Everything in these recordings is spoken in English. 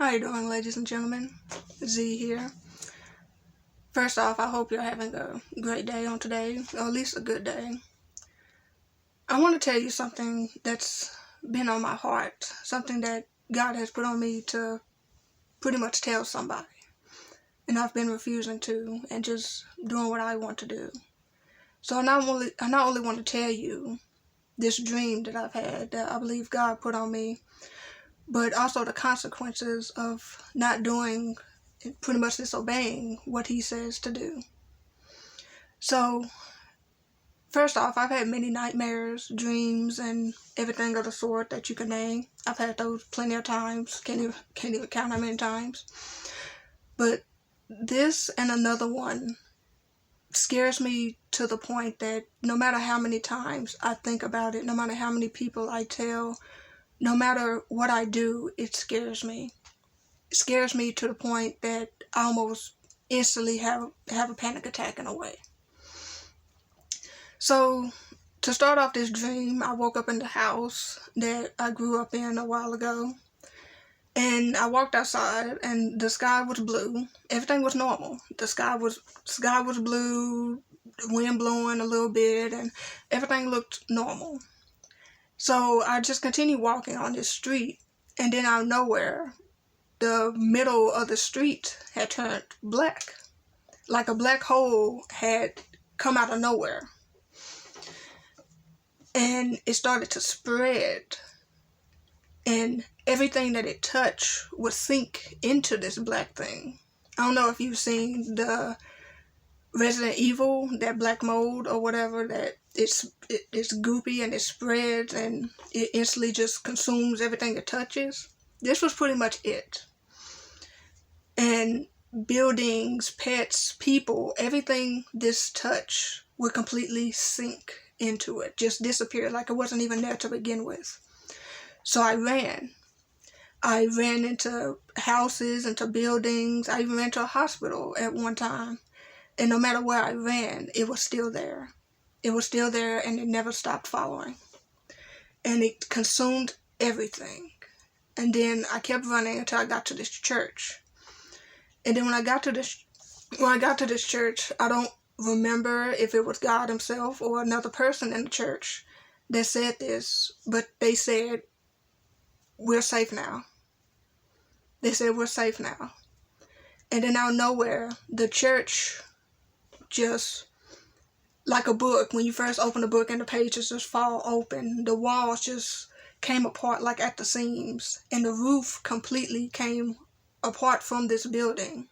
How you doing, ladies and gentlemen? Z here. First off, I hope you're having a great day on today, or at least a good day. I want to tell you something that's been on my heart, something that God has put on me to pretty much tell somebody. And I've been refusing to and just doing what I want to do. So I not only want to tell you this dream that I've had that I believe God put on me, but also the consequences of not doing, pretty much disobeying what he says to do. So, first off, I've had many nightmares, dreams, and everything of the sort that you can name. I've had those plenty of times. Can't even count how many times. But this and another one scares me to the point that no matter how many times I think about it, no matter how many people I tell, no matter what I do, it scares me. It scares me to the point that I almost instantly have a panic attack in a way. So, to start off this dream, I woke up in the house that I grew up in a while ago. And I walked outside and the sky was blue. Everything was normal. The sky was blue, the wind blowing a little bit, and everything looked normal. So I just continued walking on this street, and then out of nowhere, the middle of the street had turned black. Like a black hole had come out of nowhere. And it started to spread. And everything that it touched would sink into this black thing. I don't know if you've seen the Resident Evil, that black mold or whatever, that it's goopy and it spreads and it instantly just consumes everything it touches. This was pretty much it. And buildings, pets, people, everything this touch would completely sink into it, just disappear like it wasn't even there to begin with. So I ran. I ran into houses, into buildings. I even ran to a hospital at one time. And no matter where I ran, it was still there. It was still there and it never stopped following. And it consumed everything. And then I kept running until I got to this church. And then when I got to this church, I don't remember if it was God himself or another person in the church that said this, but they said, "We're safe now." They said, "We're safe now." And then out of nowhere, the church just, like a book, when you first open a book and the pages just fall open, the walls just came apart like at the seams, and the roof completely came apart from this building.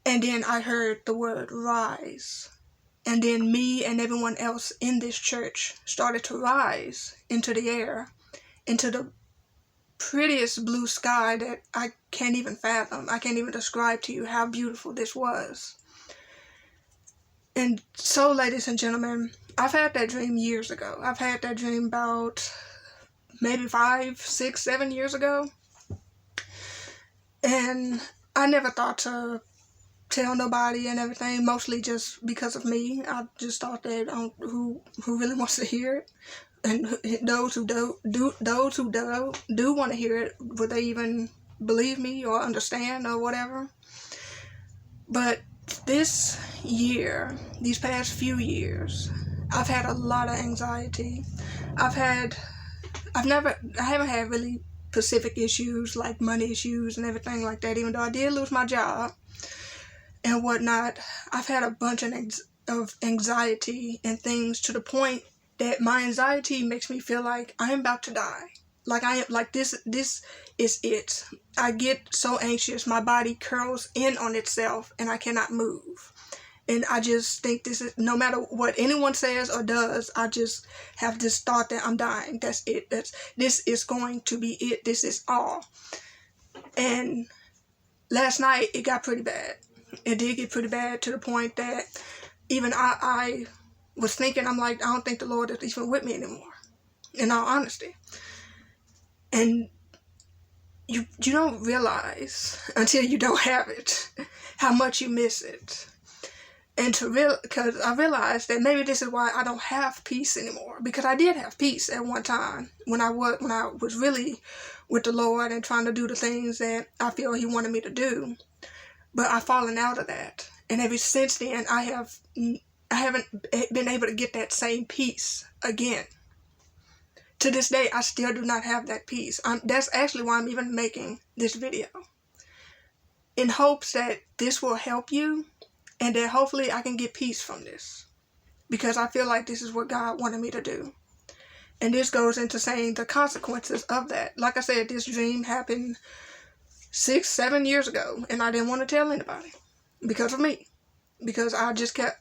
And then I heard the word "rise." And then me and everyone else in this church started to rise into the air, into the prettiest blue sky that I can't even fathom. I can't even describe to you how beautiful this was. And so, ladies and gentlemen, I've had that dream years ago. I've had that dream about maybe 5, 6, 7 years ago. And I never thought to tell nobody and everything, mostly just because of me. I just thought that who really wants to hear it, and those who do want to hear it, would they even believe me or understand or whatever? But this year, these past few years, I've had a lot of anxiety. I haven't had really specific issues like money issues and everything like that, even though I did lose my job and whatnot. I've had a bunch of anxiety and things to the point that my anxiety makes me feel like I am about to die. This is it. I get so anxious, my body curls in on itself and I cannot move. And I just think this is, no matter what anyone says or does, I just have this thought that I'm dying. That's it. This is going to be it. This is all. And last night it got pretty bad. It did get pretty bad to the point that even I was thinking, I'm like, I don't think the Lord is even with me anymore, in all honesty. And you don't realize until you don't have it how much you miss it. And because I realized that maybe this is why I don't have peace anymore. Because I did have peace at one time when I was really with the Lord and trying to do the things that I feel He wanted me to do. But I've fallen out of that, and ever since then, I haven't been able to get that same peace again. To this day, I still do not have that peace. That's actually why I'm even making this video, in hopes that this will help you. And that hopefully I can get peace from this. Because I feel like this is what God wanted me to do. And this goes into saying the consequences of that. Like I said, this dream happened 6-7 years ago. And I didn't want to tell anybody. Because of me. Because I just kept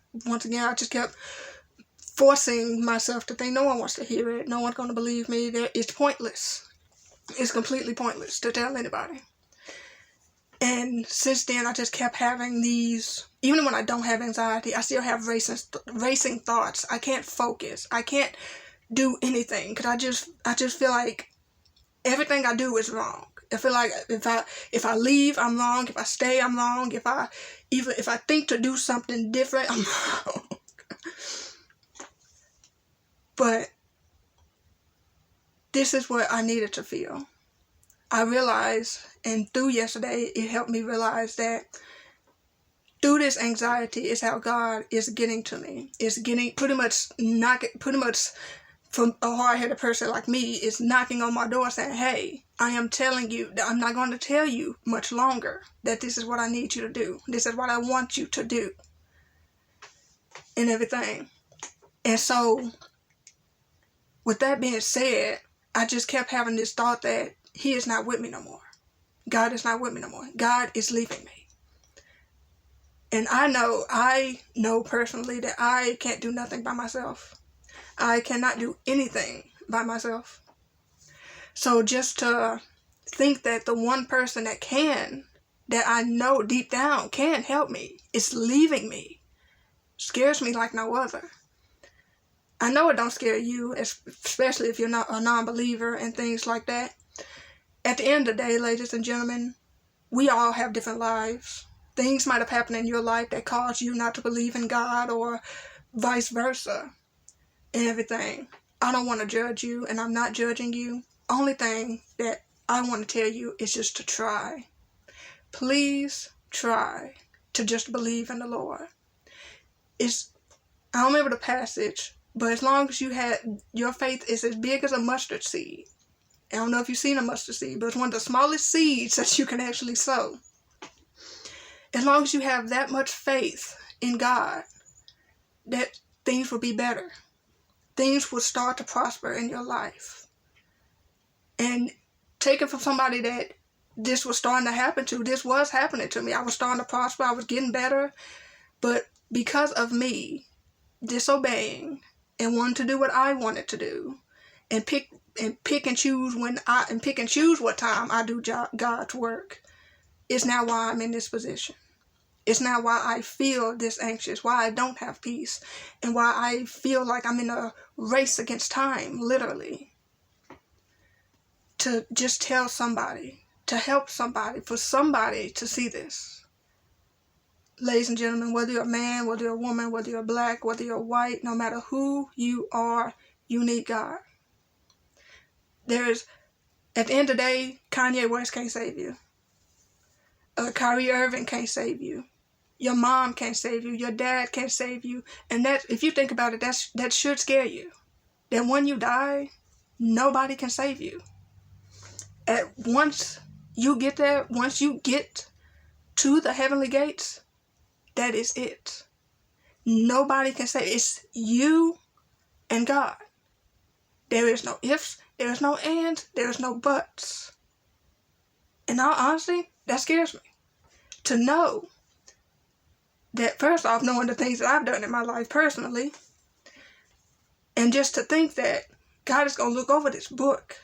forcing myself to think no one wants to hear it. No one's going to believe me. It's pointless. It's completely pointless to tell anybody. And since then, I just kept having these, even when I don't have anxiety, I still have racing thoughts. I can't focus. I can't do anything because I just feel like everything I do is wrong. I feel like if I leave, I'm wrong. If I stay, I'm wrong. If I think to do something different, I'm wrong. But this is what I needed to feel. I realized, and through yesterday, it helped me realize that through this anxiety is how God is getting to me. It's getting pretty much from a hard-headed person like me, is knocking on my door saying, hey, I am telling you that I'm not going to tell you much longer that this is what I need you to do. This is what I want you to do. And everything. And so, with that being said, I just kept having this thought that He is not with me no more. God is not with me no more. God is leaving me. And I know personally that I can't do nothing by myself. I cannot do anything by myself. So just to think that the one person that I know deep down can help me, is leaving me, scares me like no other. I know it don't scare you, especially if you're not a non-believer and things like that. At the end of the day, ladies and gentlemen, we all have different lives. Things might have happened in your life that caused you not to believe in God or vice versa and everything. I don't want to judge you, and I'm not judging you. Only thing that I want to tell you is just to try. Please try to just believe in the Lord. I don't remember the passage, but as long as your faith is as big as a mustard seed. I don't know if you've seen a mustard seed, but it's one of the smallest seeds that you can actually sow. As long as you have that much faith in God, that things will be better. Things will start to prosper in your life. And take it from somebody that this was starting to happen to. This was happening to me. I was starting to prosper. I was getting better. But because of me disobeying and wanting to do what I wanted to do, and pick and choose what time I do God's work, it's now why I'm in this position. It's now why I feel this anxious, why I don't have peace, and why I feel like I'm in a race against time, literally. To just tell somebody, to help somebody, for somebody to see this. Ladies and gentlemen, whether you're a man, whether you're a woman, whether you're black, whether you're white, no matter who you are, you need God. At the end of the day, Kanye West can't save you. Kyrie Irving can't save you. Your mom can't save you. Your dad can't save you. And that, if you think about it, that should scare you. That when you die, nobody can save you. Once you get there, once you get to the heavenly gates, that is it. Nobody can save you. It's you and God. There is no ifs, there is no ands, there is no buts. In all honesty, that scares me. To know that, first off, knowing the things that I've done in my life personally, and just to think that God is going to look over this book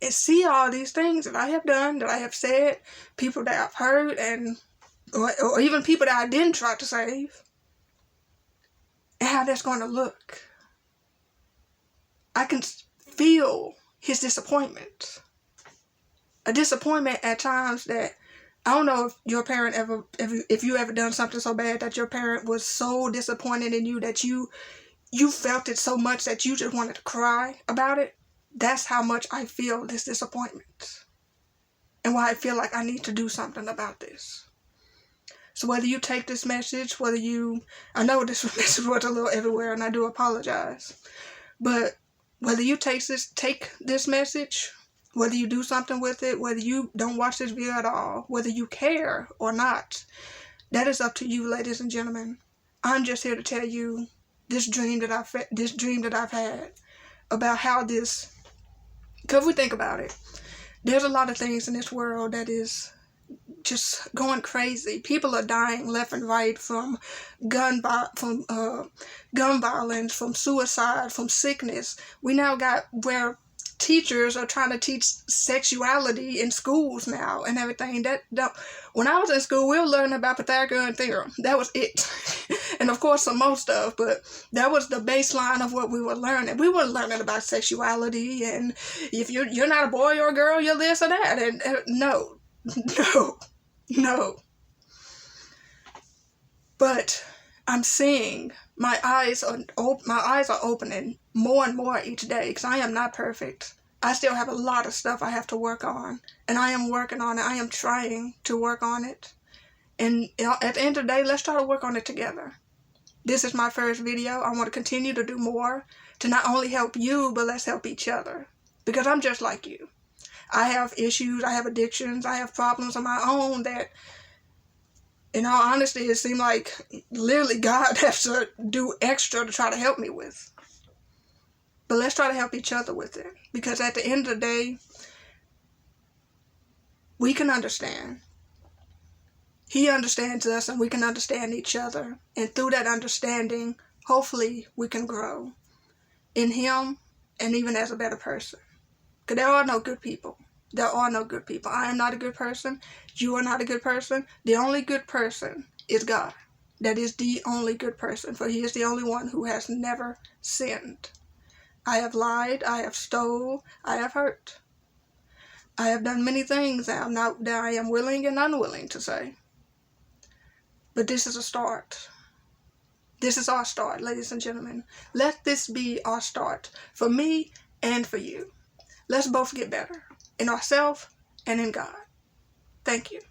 and see all these things that I have done, that I have said, people that I've heard, or even people that I didn't try to save, and how that's going to look. I can feel His disappointment. A disappointment at times that I don't know if your parent if you ever done something so bad that your parent was so disappointed in you that you felt it so much that you just wanted to cry about it. That's how much I feel this disappointment. And why I feel like I need to do something about this. So whether you take this message, I know this message was a little everywhere and I do apologize. But whether you take this message, whether you do something with it, whether you don't watch this video at all, whether you care or not, that is up to you, ladies and gentlemen. I'm just here to tell you this dream that I've had about how this, because we think about it, there's a lot of things in this world that is just going crazy. People are dying left and right from gun violence, from suicide, from sickness. We now got where teachers are trying to teach sexuality in schools now and everything. When I was in school, we were learning about Pythagorean theorem. That was it. And of course some more stuff, but that was the baseline of what we were learning. We weren't learning about sexuality and if you're not a boy or a girl, you're this or that. And no. But I'm seeing my eyes are opening more and more each day because I am not perfect. I still have a lot of stuff I have to work on, and I am working on it. I am trying to work on it. And at the end of the day, let's try to work on it together. This is my first video. I want to continue to do more to not only help you, but let's help each other. Because I'm just like you. I have issues, I have addictions, I have problems of my own that, in all honesty, it seemed like literally God has to do extra to try to help me with. But let's try to help each other with it. Because at the end of the day, we can understand. He understands us and we can understand each other. And through that understanding, hopefully we can grow in Him and even as a better person. Because there are no good people. There are no good people. I am not a good person. You are not a good person. The only good person is God. That is the only good person. For He is the only one who has never sinned. I have lied. I have stole. I have hurt. I have done many things that I am willing and unwilling to say. But this is a start. This is our start, ladies and gentlemen. Let this be our start. For me and for you. Let's both get better in ourselves and in God. Thank you.